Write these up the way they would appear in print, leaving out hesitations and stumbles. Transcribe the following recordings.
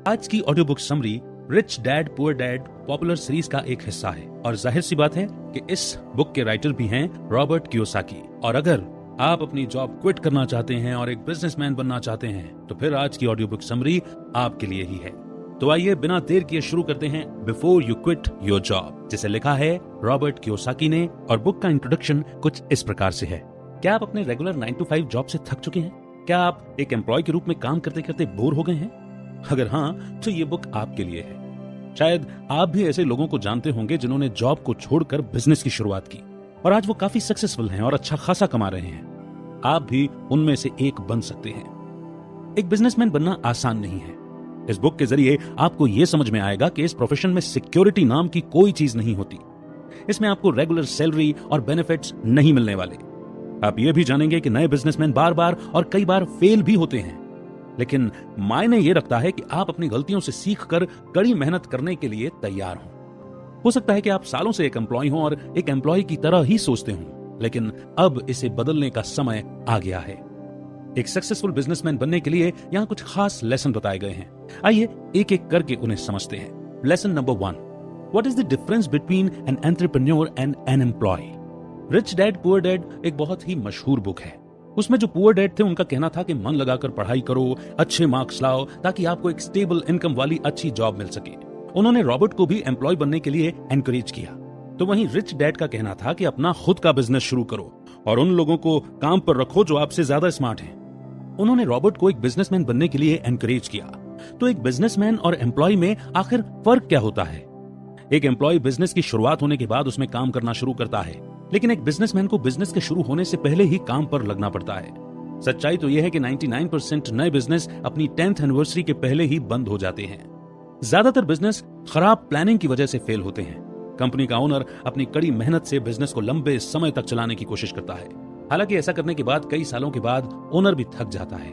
आज की audio book summary rich dad poor dad popular series का एक हिस्सा है और जाहिर सी बात है कि इस बुक के राइटर भी हैं रॉबर्ट कियोसाकी। और अगर आप अपनी जॉब क्विट करना चाहते हैं और एक बिजनेसमैन बनना चाहते हैं तो फिर आज की ऑडियो बुक समरी आपके लिए ही है। तो आइए बिना देर किए शुरू करते हैं before you quit your job, जिसे लिखा है रॉबर्ट कियोसाकी ने। और बुक का इंट्रोडक्शन कुछ इस प्रकार से है। क्या आप अपने रेगुलर 9 to 5 जॉब से थक चुके हैं? क्या आप एक एम्प्लॉय के रूप में काम करते करते बोर हो गए हैं? अगर हाँ, तो ये बुक आपके लिए है। शायद आप भी ऐसे लोगों को जानते होंगे जिन्होंने जॉब को छोड़कर बिजनेस की शुरुआत की और आज वो काफी सक्सेसफुल हैं और अच्छा खासा कमा रहे हैं। आप भी उनमें से एक बन सकते हैं। एक बिजनेसमैन बनना आसान नहीं है। इस बुक के जरिए आपको यह समझ में आएगा कि इस प्रोफेशन में सिक्योरिटी नाम की कोई चीज नहीं होती। इसमें आपको रेगुलर सैलरी और बेनिफिट्स नहीं मिलने वाले। आप यह भी जानेंगे कि नए बिजनेसमैन बार बार और कई बार फेल भी होते हैं, लेकिन मायने यह रखता है कि आप अपनी गलतियों से सीखकर कड़ी मेहनत करने के लिए तैयार हो सकता है कि आप सालों से एक एम्प्लॉय हो और एक एम्प्लॉय की तरह ही सोचते हो, लेकिन अब इसे बदलने का समय आ गया है। एक सक्सेसफुल बिजनेसमैन बनने के लिए यहां कुछ खास लेसन बताए गए हैं। आइए एक एक करके उन्हें समझते हैं। Lesson number 1, what is the difference between an entrepreneur and an employee? Rich dad poor dad एक बहुत ही मशहूर बुक है। उसमें जो पुअर डैड थे उनका कहना था कि मन लगाकर पढ़ाई करो, अच्छे मार्क्स लाओ ताकि आपको एक स्टेबल इनकम वाली अच्छी जॉब मिल सके। उन्होंने रॉबर्ट को भी एम्प्लॉय बनने के लिए एनकरेज किया। तो वहीं रिच डैड का कहना था कि अपना खुद का बिजनेस शुरू करो और उन लोगों को काम पर रखो जो आपसे ज्यादा स्मार्ट हैं। उन्होंने रॉबर्ट को एक बिजनेसमैन बनने के लिए एनकरेज किया। तो एक बिजनेसमैन और एम्प्लॉय में आखिर फर्क क्या होता है? एक एम्प्लॉय बिजनेस की शुरुआत होने के बाद उसमें काम करना शुरू करता है, लेकिन एक बिजनेसमैन को बिजनेस के शुरू होने से पहले ही काम पर लगना पड़ता है। सच्चाई तो यह है कि 99% नए बिजनेस अपनी 10th एनिवर्सरी के पहले ही बंद हो जाते हैं। ज्यादातर बिजनेस खराब प्लानिंग की वजह से फेल होते हैं। कंपनी का ओनर अपनी कड़ी मेहनत से बिजनेस को लंबे समय तक चलाने की कोशिश करता है। हालांकि ऐसा करने के बाद कई सालों के बाद ओनर भी थक जाता है।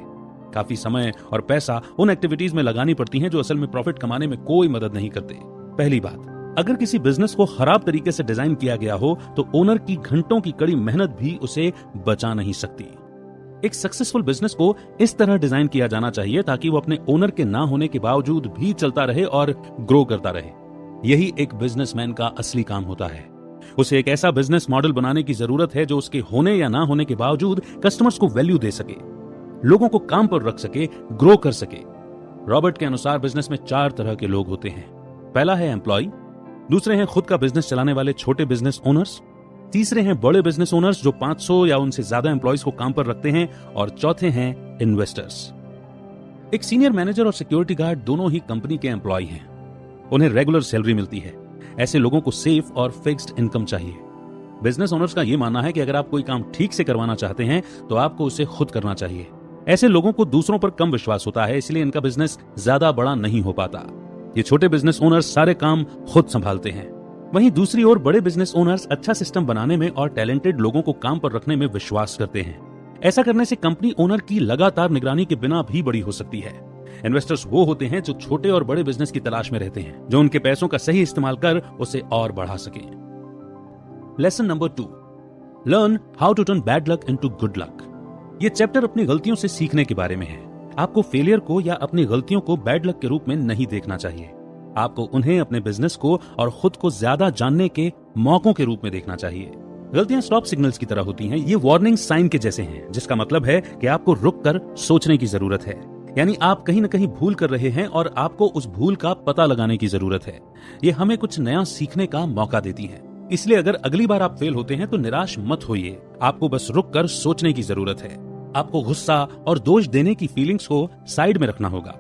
काफी समय और पैसा उन एक्टिविटीज में लगानी पड़ती हैं जो असल में प्रॉफिट कमाने में कोई मदद नहीं करते। पहली बात, अगर किसी बिजनेस को खराब तरीके से डिजाइन किया गया हो तो ओनर की घंटों की कड़ी मेहनत भी उसे बचा नहीं सकती। एक सक्सेसफुल बिजनेस को इस तरह डिजाइन किया जाना चाहिए ताकि वो अपने ओनर के ना होने के बावजूद भी चलता रहे और ग्रो करता रहे। यही एक बिजनेसमैन का असली काम होता है। उसे एक ऐसा बिजनेस मॉडल बनाने की जरूरत है जो उसके होने या ना होने के बावजूद कस्टमर्स को वैल्यू दे सके, लोगों को काम पर रख सके, ग्रो कर सके। रॉबर्ट के अनुसार बिजनेस में 4 तरह के लोग होते हैं। पहला है एम्प्लॉय, दूसरे हैं खुद का बिजनेस चलाने वाले छोटे बिजनेस ओनर्स, तीसरे हैं बड़े बिजनेस ओनर्स जो 500 या उनसे ज्यादा एम्प्लॉयज को काम पर रखते हैं, और चौथे हैं इन्वेस्टर्स। एक सीनियर मैनेजर और सिक्योरिटी गार्ड दोनों ही कंपनी के एम्प्लॉय हैं। उन्हें रेगुलर सैलरी मिलती है। ऐसे लोगों को सेफ और फिक्स्ड इनकम चाहिए। बिजनेस ओनर्स का यह मानना है कि अगर आप कोई काम ठीक से करवाना चाहते हैं तो आपको उसे खुद करना चाहिए। ऐसे लोगों को दूसरों पर कम विश्वास होता है, इसलिए इनका बिजनेस ज्यादा बड़ा नहीं हो पाता। ये छोटे बिजनेस ओनर्स सारे काम खुद संभालते हैं। वहीं दूसरी ओर बड़े बिजनेस ओनर्स अच्छा सिस्टम बनाने में और टैलेंटेड लोगों को काम पर रखने में विश्वास करते हैं। ऐसा करने से कंपनी ओनर की लगातार निगरानी के बिना भी बड़ी हो सकती है। इन्वेस्टर्स वो होते हैं जो छोटे और बड़े बिजनेस की तलाश में रहते हैं, जो उनके पैसों का सही इस्तेमाल कर उसे और बढ़ा सके। Lesson number 2, learn how to turn bad luck into good luck. ये चैप्टर अपनी गलतियों से सीखने के बारे में है। आपको फेलियर को या अपनी गलतियों को बैड लक के रूप में नहीं देखना चाहिए। आपको उन्हें अपने बिजनेस को और खुद को ज्यादा जानने के मौकों के रूप में देखना चाहिए। गलतियां स्टॉप सिग्नल्स की तरह होती हैं। ये वार्निंग साइन के जैसे हैं, जिसका मतलब है कि आपको रुककर सोचने की जरूरत है। यानी आप कहीं न कहीं भूल कर रहे हैं और आपको उस भूल का पता लगाने की जरूरत है। ये हमें कुछ नया सीखने का मौका देती हैं। इसलिए अगर अगली बार आप फेल होते हैं तो निराश मत होइए। आपको बस रुककर सोचने की जरूरत है। आपको गुस्सा और दोष देने की फीलिंग्स को साइड में रखना होगा।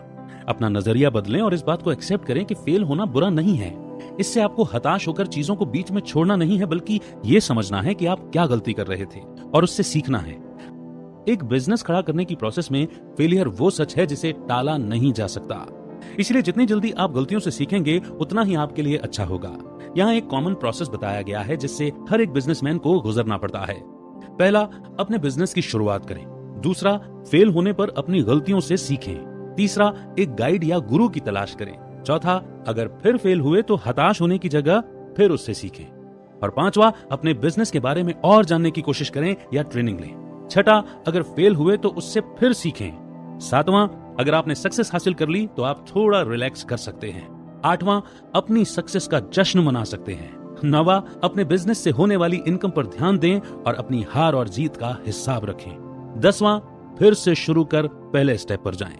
अपना नजरिया बदलें और इस बात को एक्सेप्ट करें कि फेल होना बुरा नहीं है। इससे आपको हताश होकर चीजों को बीच में छोड़ना नहीं है, बल्कि ये समझना है कि आप क्या गलती कर रहे थे और उससे सीखना है। एक बिजनेस खड़ा करने की प्रोसेस में फेलियर वो सच है जिसे टाला नहीं जा सकता। इसलिए जितनी जल्दी आप गलतियों से सीखेंगे उतना ही आपके लिए अच्छा होगा। यहाँ एक कॉमन प्रोसेस बताया गया है जिससे हर एक बिजनेसमैन को गुजरना पड़ता है। पहला, अपने बिजनेस की शुरुआत करें। दूसरा, फेल होने पर अपनी गलतियों से सीखें। तीसरा, एक गाइड या गुरु की तलाश करें। चौथा, अगर फिर फेल हुए तो हताश होने की जगह फिर उससे सीखें। और पांचवा, अपने बिजनेस के बारे में और जानने की कोशिश करें या ट्रेनिंग लें। छठा, अगर फेल हुए तो उससे फिर सीखें। सातवां, अगर आपने सक्सेस हासिल कर ली तो आप थोड़ा रिलैक्स कर सकते हैं। 8वां, अपनी सक्सेस का जश्न मना सकते हैं। 9वां, अपने बिजनेस से होने वाली इनकम पर ध्यान दें और अपनी हार और जीत का हिसाब रखें। 10वां, फिर से शुरू कर पहले स्टेप पर जाएं।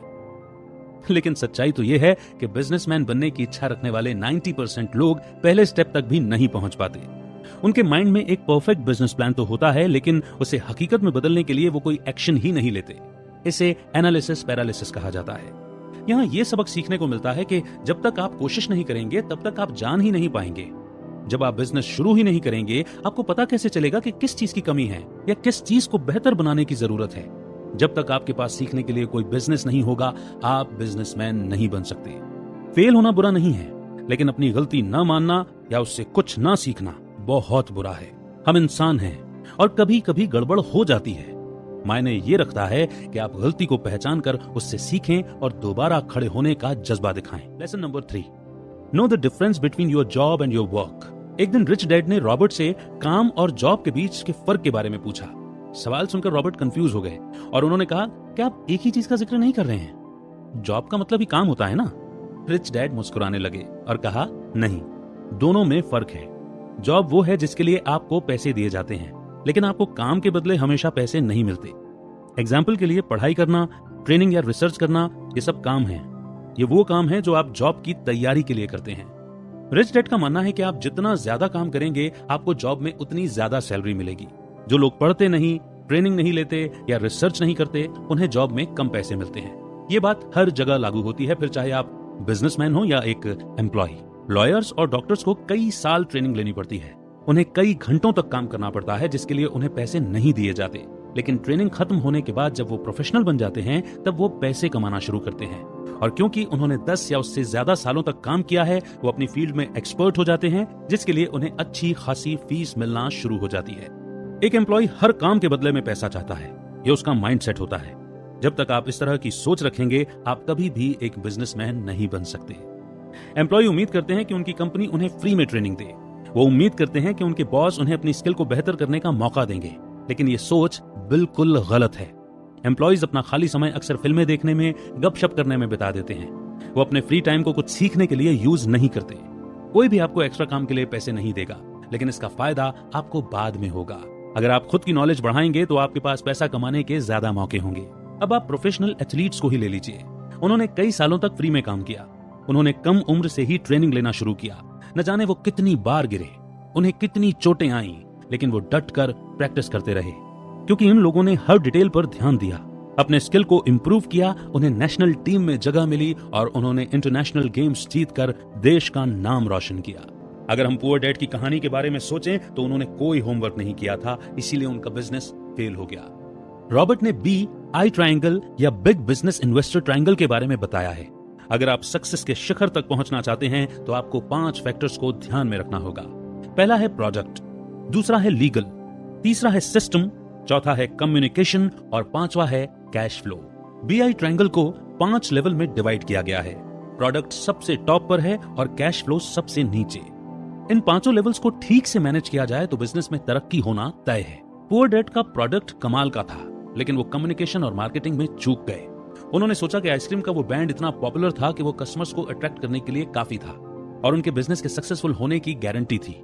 लेकिन सच्चाई तो यह है कि बिजनेसमैन बनने की इच्छा रखने वाले 90% लोग पहले स्टेप तक भी नहीं पहुंच पाते। उनके माइंड में एक परफेक्ट बिजनेस प्लान तो होता है, लेकिन उसे हकीकत में बदलने के लिए वो कोई एक्शन ही नहीं लेते। इसे एनालिसिस पैरालिसिस कहा जाता है। यहाँ ये सबक सीखने को मिलता है कि जब तक आप कोशिश नहीं करेंगे तब तक आप जान ही नहीं पाएंगे। जब आप बिजनेस शुरू ही नहीं करेंगे, आपको पता कैसे चलेगा कि किस चीज की कमी है या किस चीज को बेहतर बनाने की जरूरत है। जब तक आपके पास सीखने के लिए कोई बिजनेस नहीं होगा, आप बिजनेसमैन नहीं बन सकते। फेल होना बुरा नहीं है, लेकिन अपनी गलती न मानना या उससे कुछ ना सीखना बहुत बुरा है। हम इंसान हैं और कभी कभी गड़बड़ हो जाती है। मायने ये रखता है कि आप गलती को पहचान कर उससे सीखें और दोबारा खड़े होने का जज्बा दिखाएं। Lesson number 3, know the difference between your job and your work. एक दिन रिच डैड ने रॉबर्ट से काम और जॉब के बीच के फर्क के बारे में पूछा। सवाल सुनकर रॉबर्ट कंफ्यूज हो गए और उन्होंने कहा, क्या आप एक ही चीज का जिक्र नहीं कर रहे हैं? जॉब का मतलब ही काम होता है ना? रिच डैड मुस्कुराने लगे और कहा, नहीं, दोनों में फर्क है। जॉब वो है जिसके लिए आपको पैसे दिए जाते हैं, लेकिन आपको काम के बदले हमेशा पैसे नहीं मिलते। एग्जाम्पल के लिए पढ़ाई करना, ट्रेनिंग या रिसर्च करना, ये सब काम है। ये वो काम है जो आप जॉब की तैयारी के लिए करते हैं। रिच डैड का मानना है कि आप जितना ज्यादा काम करेंगे, आपको जॉब में उतनी ज्यादा सैलरी मिलेगी। जो लोग पढ़ते नहीं, ट्रेनिंग नहीं लेते या रिसर्च नहीं करते, उन्हें जॉब में कम पैसे मिलते हैं। ये बात हर जगह लागू होती है, फिर चाहे आप बिजनेसमैन हो या एक एम्प्लॉय। लॉयर्स और डॉक्टर्स को कई साल ट्रेनिंग लेनी पड़ती है। उन्हें कई घंटों तक काम करना पड़ता है, जिसके लिए उन्हें पैसे नहीं दिए जाते। लेकिन ट्रेनिंग खत्म होने के बाद जब वो प्रोफेशनल बन जाते हैं, तब वो पैसे कमाना शुरू करते हैं। और क्योंकि उन्होंने 10 या उससे ज्यादा सालों तक काम किया है, वो अपनी फील्ड में एक्सपर्ट हो जाते हैं, जिसके लिए उन्हें अच्छी खासी फीस मिलना शुरू हो जाती है। एक एम्प्लॉय हर काम के बदले में पैसा चाहता है, ये उसका माइंडसेट होता है। जब तक आप इस तरह की सोच रखेंगे, आप कभी भी एक बिजनेसमैन नहीं बन सकते। एम्प्लॉय उम्मीद करते हैं कि उनकी कंपनी उन्हें फ्री में ट्रेनिंग दे। वो उम्मीद करते हैं कि उनके बॉस उन्हें अपनी स्किल को बेहतर करने का मौका देंगे, लेकिन ये सोच बिल्कुल गलत है। एम्प्लॉयज अपना खाली समय अक्सर फिल्में देखने में, गपशप करने में बिता देते हैं। वो अपने फ्री टाइम को कुछ सीखने के लिए यूज नहीं करते। कोई भी आपको एक्स्ट्रा काम के लिए पैसे नहीं देगा, लेकिन इसका फायदा आपको बाद में होगा। अगर आप खुद की नॉलेज बढ़ाएंगे तो आपके पास पैसा कमाने के ज्यादा मौके होंगे। अब आप प्रोफेशनल एथलीट्स को ही ले लीजिए। उन्होंने कई सालों तक फ्री में काम किया। उन्होंने कम उम्र से ही ट्रेनिंग लेना शुरू किया। न जाने वो कितनी बार गिरे, उन्हें कितनी चोटें आईं, लेकिन वो डट कर प्रैक्टिस करते रहे, क्योंकि इन लोगों ने हर डिटेल पर ध्यान दिया, अपने स्किल को इंप्रूव किया। उन्हें नेशनल टीम में जगह मिली और उन्होंने इंटरनेशनल गेम्स जीतकर देश का नाम रोशन किया। अगर हम पुअर डैड की कहानी के बारे में सोचें तो उन्होंने कोई होमवर्क नहीं किया था, इसीलिए उनका बिजनेस फेल हो गया। रॉबर्ट ने BI ट्रायंगल या बिग बिजनेस इन्वेस्टर ट्रायंगल के बारे में बताया है। अगर आप सक्सेस के शिखर तक पहुंचना चाहते हैं तो आपको 5 फैक्टर्स को ध्यान में रखना होगा। पहला है प्रोडक्ट, दूसरा है लीगल, तीसरा है सिस्टम, चौथा है कम्युनिकेशन और 5वां है कैश फ्लो। BI ट्रायंगल को 5 लेवल में डिवाइड किया गया है। प्रोडक्ट सबसे टॉप पर है और कैश फ्लो सबसे नीचे। इन 5 लेवल्स को ठीक से मैनेज किया जाए तो बिजनेस में तरक्की होना तय है। पुअर डैड का प्रोडक्ट कमाल का था, लेकिन वो कम्युनिकेशन और मार्केटिंग में चूक गए। उन्होंने सोचा कि आइसक्रीम का वो ब्रांड इतना पॉपुलर था कि वो कस्टमर्स को अट्रैक्ट करने के लिए काफी था और उनके बिजनेस के सक्सेसफुल होने की गारंटी थी।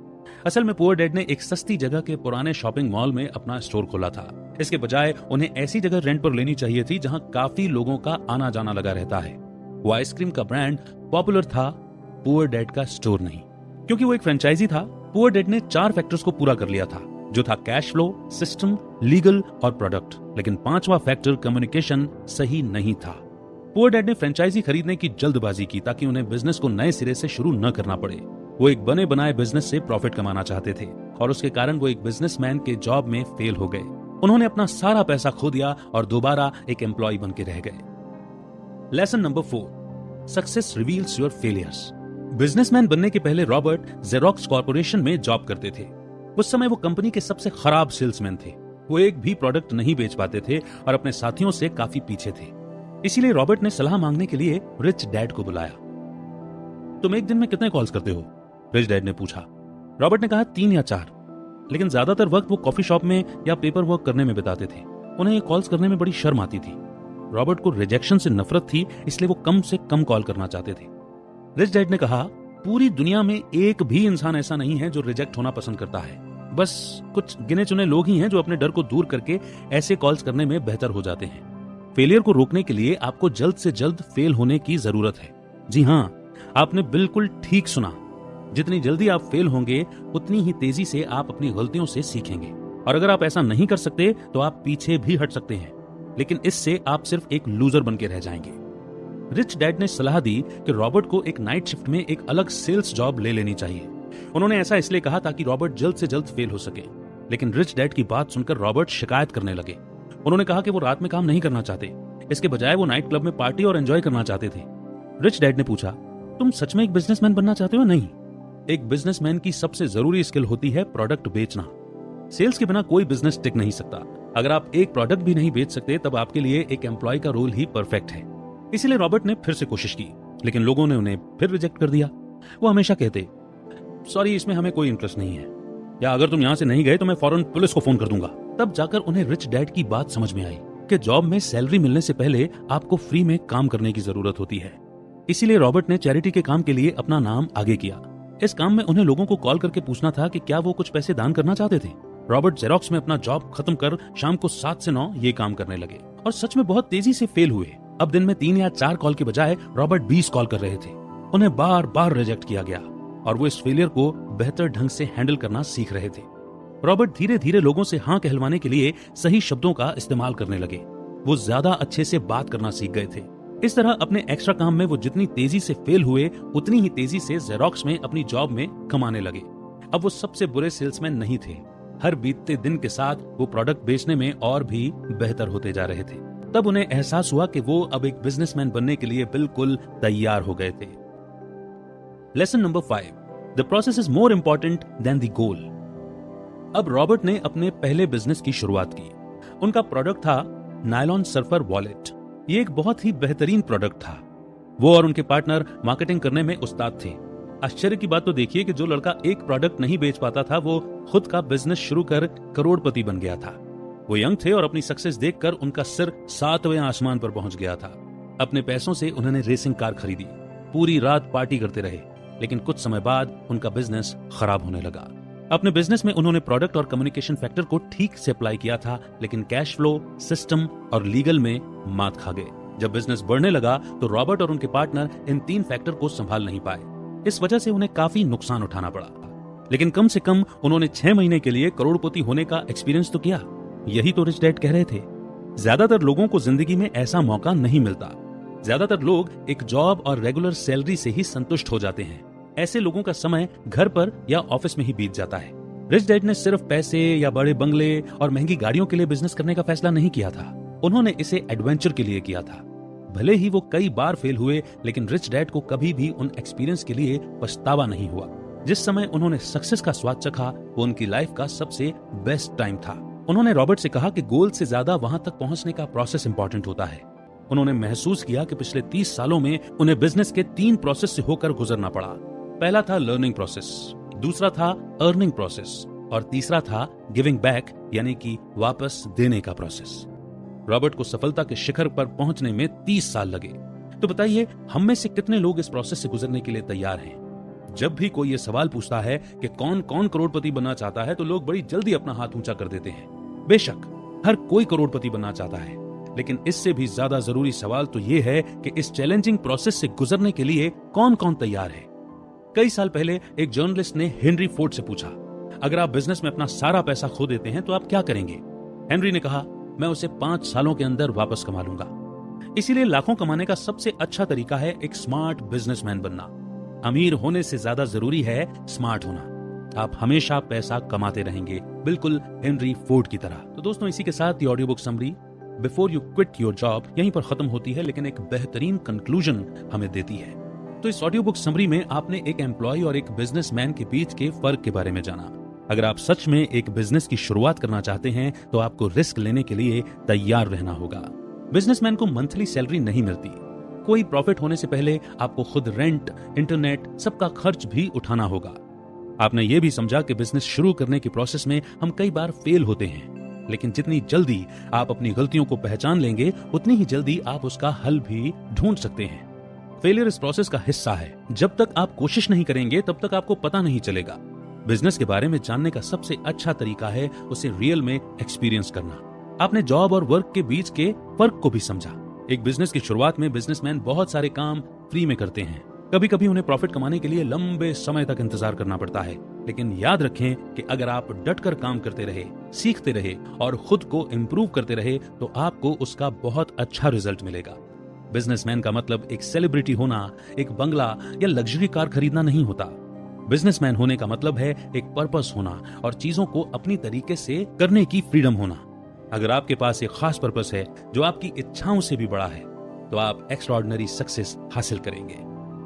असल में पुअर डैड ने एक सस्ती जगह के पुराने शॉपिंग मॉल में अपना स्टोर खोला था। इसके बजाय उन्हें ऐसी जगह रेंट पर लेनी चाहिए थी जहां काफी लोगों का आना जाना लगा रहता है। वो आइसक्रीम का ब्रांड पॉपुलर था, पुअर डैड का स्टोर नहीं। क्योंकि वो एक फ्रेंचाइजी था, पुअर डैड ने 4 फैक्टर्स को पूरा कर लिया था, जो था कैश फ्लो, सिस्टम, लीगल और प्रोडक्ट। लेकिन 5वां फैक्टर कम्युनिकेशन सही नहीं था। पुअर डैड ने फ्रेंचाइजी खरीदने की जल्दबाजी की ताकि उन्हें बिजनेस को नए सिरे से शुरू न करना पड़े। वो एक बने बनाए बिजनेस से प्रॉफिट कमाना चाहते थे और उसके कारण वो एक बिजनेसमैन के जॉब में फेल हो गए। उन्होंने अपना सारा पैसा खो दिया और दोबारा एक एम्प्लॉय बन के रह गए। Lesson number 4, success reveals your failures. Businessman बनने के पहले रॉबर्ट जेरोक्स कॉर्पोरेशन में जॉब करते थे। उस समय वो कंपनी के सबसे खराब सेल्समैन थे। वो एक भी प्रोडक्ट नहीं बेच पाते थे और अपने साथियों से काफी पीछे थे। इसीलिए रॉबर्ट ने सलाह मांगने के लिए रिच डैड को बुलाया। तुम एक दिन में कितने कॉल्स करते हो? रिच डैड ने पूछा। रॉबर्ट ने कहा 3 या 4, लेकिन ज्यादातर वक्त वो कॉफी शॉप में या पेपर वर्क करने में बिताते थे। उन्हें ये कॉल्स करने में बड़ी शर्म आती थी। रॉबर्ट को रिजेक्शन से नफरत थी, इसलिए वो कम से कम कॉल करना चाहते थे। रिच डैड ने कहा, पूरी दुनिया में एक भी इंसान ऐसा नहीं है जो रिजेक्ट होना पसंद करता है। बस कुछ गिने चुने लोग ही हैं जो अपने डर को दूर करके ऐसे कॉल्स करने में बेहतर हो जाते हैं। फेलियर को रोकने के लिए आपको जल्द से जल्द फेल होने की जरूरत है। जी हाँ, आपने बिल्कुल ठीक सुना। जितनी जल्दी आप फेल होंगे उतनी ही तेजी से आप अपनी गलतियों से सीखेंगे। और अगर आप ऐसा नहीं कर सकते तो आप पीछे भी हट सकते हैं, लेकिन इससे आप सिर्फ एक लूजर बन के रह जाएंगे। रिच डैड ने सलाह दी कि रॉबर्ट को एक नाइट शिफ्ट में एक अलग सेल्स जॉब ले लेनी चाहिए। उन्होंने ऐसा इसलिए कहा ताकि रॉबर्ट जल्द से जल्द फेल हो सके। लेकिन रिच डैड की बात सुनकर रॉबर्ट शिकायत करने लगे। उन्होंने कहा कि वो रात में काम नहीं करना चाहते, इसके बजाय वो नाइट क्लब में पार्टी और एंजॉय करना चाहते थे। रिच डैड ने पूछा, तुम सच में एक बिजनेसमैन बनना चाहते हो? नहीं, एक बिजनेसमैन की सबसे जरूरी स्किल होती है प्रोडक्ट बेचना। सेल्स के बिना कोई बिजनेस टिक नहीं सकता। अगर आप एक प्रोडक्ट भी नहीं बेच सकते तब आपके लिए एक एम्प्लॉय का रोल ही परफेक्ट है। इसीलिए रॉबर्ट ने फिर से कोशिश की, लेकिन लोगों ने उन्हें फिर रिजेक्ट कर दिया। वो हमेशा कहते, सॉरी, इसमें हमें कोई इंटरेस्ट नहीं है, या अगर तुम यहां से नहीं गए तो मैं फौरन पुलिस को फोन कर दूंगा। तब जाकर उन्हें रिच डैड की बात समझ में आई कि जॉब में सैलरी मिलने से पहले आपको फ्री में काम करने की जरूरत होती है। इसीलिए रॉबर्ट ने चैरिटी के काम के लिए अपना नाम आगे किया। इस काम में उन्हें लोगों को कॉल करके पूछना था कि क्या वो कुछ पैसे दान करना चाहते थे। रॉबर्ट जेरोक्स में अपना जॉब खत्म कर शाम को 7 से 9 ये काम करने लगे और सच में बहुत तेजी से फेल हुए। अब दिन में 3 या 4 कॉल के बजाय रॉबर्ट 20 कॉल कर रहे थे। उन्हें बार बार रिजेक्ट किया गया और वो इस फेलियर को बेहतर ढंग से हैंडल करना सीख रहे थे। रॉबर्ट धीरे धीरे लोगों से हाँ कहलवाने के लिए सही शब्दों का इस्तेमाल करने लगे। वो ज्यादा अच्छे से बात करना सीख गए थे। इस तरह अपने एक्स्ट्रा काम में वो जितनी तेजी से फेल हुए उतनी ही तेजी से जेरोक्स में अपनी जॉब में कमाने लगे। अब वो सबसे बुरे सेल्समैन नहीं थे। हर बीतते दिन के साथ वो प्रोडक्ट बेचने में और भी बेहतर होते जा रहे थे। तब उन्हें एहसास हुआ कि वो अब एक बिजनेसमैन बनने के लिए बिल्कुल तैयार हो गए थे। Lesson number 5, the process is more important than the goal. अब रॉबर्ट ने अपने पहले बिजनेस की शुरुआत की। उनका प्रोडक्ट था नायलॉन सर्फर वॉलेट। ये एक बहुत ही बेहतरीन प्रोडक्ट था। वो और उनके पार्टनर मार्केटिंग करने में उस्ताद थे। आश्चर्य की बात तो देखिए कि जो लड़का एक प्रोडक्ट नहीं बेच पाता था वो खुद का बिजनेस शुरू कर करोड़पति बन गया था। वो यंग थे और अपनी सक्सेस देखकर उनका सिर 7वें आसमान पर पहुंच गया था। अपने पैसों से उन्होंने रेसिंग कार खरीदी, पूरी रात पार्टी करते रहे, लेकिन कुछ समय बाद उनका बिजनेस खराब होने लगा। अपने बिजनेस में उन्होंने प्रोडक्ट और कम्युनिकेशन फैक्टर को ठीक से अप्लाई किया था, लेकिन कैश फ्लो, सिस्टम और लीगल में मात खा गए। जब बिजनेस बढ़ने लगा तो रॉबर्ट और उनके पार्टनर इन 3 फैक्टर को संभाल नहीं पाए। इस वजह से उन्हें काफी नुकसान उठाना पड़ा, लेकिन कम से कम उन्होंने 6 महीने के लिए करोड़पति होने का एक्सपीरियंस तो किया। यही तो रिच डैड कह रहे थे। ज्यादातर लोगों को जिंदगी में ऐसा मौका नहीं मिलता। ज्यादातर लोग एक जॉब और रेगुलर सैलरी से ही संतुष्ट हो जाते हैं। ऐसे लोगों का समय घर पर या ऑफिस में ही बीत जाता है। रिच डैड ने सिर्फ पैसे या बड़े बंगले और महंगी गाड़ियों के लिए बिजनेस करने का फैसला नहीं किया था। उन्होंने इसे एडवेंचर के लिए किया था। भले ही वो कई बार फेल हुए, लेकिन रिच डैड को कभी भी उन एक्सपीरियंस के लिए पछतावा नहीं हुआ। जिस समय उन्होंने सक्सेस का स्वाद चखा वो उनकी लाइफ का सबसे बेस्ट टाइम था। उन्होंने रॉबर्ट से कहा कि गोल से ज्यादा वहां तक पहुंचने का प्रोसेस इंपॉर्टेंट होता है। उन्होंने महसूस किया कि पिछले 30 सालों में उन्हें बिजनेस के 3 प्रोसेस से होकर गुजरना पड़ा। पहला था लर्निंग प्रोसेस, दूसरा था अर्निंग प्रोसेस और तीसरा था गिविंग बैक यानी कि वापस देने का प्रोसेस। रॉबर्ट को सफलता के शिखर पर पहुंचने में 30 साल लगे। तो बताइए, हम में से कितने लोग इस प्रोसेस से गुजरने के लिए तैयार हैं? जब भी कोई ये सवाल पूछता है कि कौन कौन करोड़पति बनना चाहता है तो लोग बड़ी जल्दी अपना हाथ ऊंचा कर देते हैं। बेशक हर कोई करोड़पति बनना चाहता है, लेकिन इससे भी ज्यादा जरूरी सवाल तो ये है कि इस चैलेंजिंग प्रोसेस से गुजरने के लिए कौन कौन तैयार है। कई साल पहले एक जर्नलिस्ट ने हेनरी फोर्ड से पूछा, अगर आप बिजनेस में अपना सारा पैसा खो देते हैं तो आप क्या करेंगे? हेनरी ने कहा, मैं उसे 5 सालों के अंदर वापस कमा लूंगा। इसीलिए लाखों कमाने का सबसे अच्छा तरीका है एक स्मार्ट बिजनेसमैन बनना। अमीर होने से ज्यादा जरूरी है स्मार्ट होना। आप हमेशा पैसा कमाते रहेंगे, बिल्कुल हेनरी फोर्ड की तरह। तो दोस्तों, इसी के साथ ये audio book summary before you quit your job यहीं पर खत्म होती है, लेकिन एक बेहतरीन कंक्लूजन हमें देती है। तो इस ऑडियो बुक समरी में आपने एक एम्प्लॉय और एक बिजनेसमैन के बीच के फर्क के बारे में जाना। अगर आप सच में एक बिजनेस की शुरुआत करना चाहते हैं तो आपको रिस्क लेने के लिए तैयार रहना होगा। बिजनेसमैन को मंथली सैलरी नहीं मिलती। कोई प्रॉफिट होने से पहले आपको खुद रेंट, इंटरनेट, सबका खर्च भी उठाना होगा। आपने ये भी समझा कि बिजनेस शुरू करने के प्रोसेस में हम कई बार फेल होते हैं। लेकिन जितनी जल्दी आप अपनी गलतियों को पहचान लेंगे उतनी ही जल्दी आप उसका हल भी ढूंढ सकते हैं। फेलियर इस प्रोसेस का हिस्सा है। जब तक आप कोशिश नहीं करेंगे तब तक आपको पता नहीं चलेगा। बिजनेस के बारे में जानने का सबसे अच्छा तरीका है उसे रियल में एक्सपीरियंस करना। आपने जॉब और वर्क के बीच के फर्क को भी समझा। एक बिजनेस की शुरुआत में बिजनेसमैन बहुत सारे काम फ्री में करते हैं। कभी कभी उन्हें प्रॉफिट कमाने के लिए लंबे समय तक इंतजार करना पड़ता है, लेकिन याद रखें कि अगर आप डटकर काम करते रहे, सीखते रहे और खुद को इम्प्रूव करते रहे तो आपको उसका बहुत अच्छा रिजल्ट मिलेगा। बिजनेसमैन का मतलब एक सेलिब्रिटी होना, एक बंगला या लग्जरी कार खरीदना नहीं होता। बिजनेसमैन होने का मतलब है एक पर्पस होना और चीजों को अपनी तरीके से करने की फ्रीडम होना। अगर आपके पास एक खास पर्पस है जो आपकी इच्छाओं से भी बड़ा है तो आप एक्स्ट्राऑर्डिनरी सक्सेस हासिल करेंगे।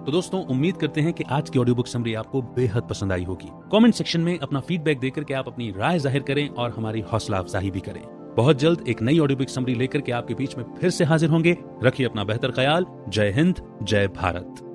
तो दोस्तों, उम्मीद करते हैं कि आज की ऑडियो बुक समरी आपको बेहद पसंद आई होगी। कमेंट सेक्शन में अपना फीडबैक देकर के आप अपनी राय जाहिर करें और हमारी हौसला अफजाई भी करें। बहुत जल्द एक नई ऑडियो बुक समरी लेकर के आपके बीच में फिर से हाजिर होंगे। रखिए अपना बेहतर ख्याल। जय हिंद, जय भारत।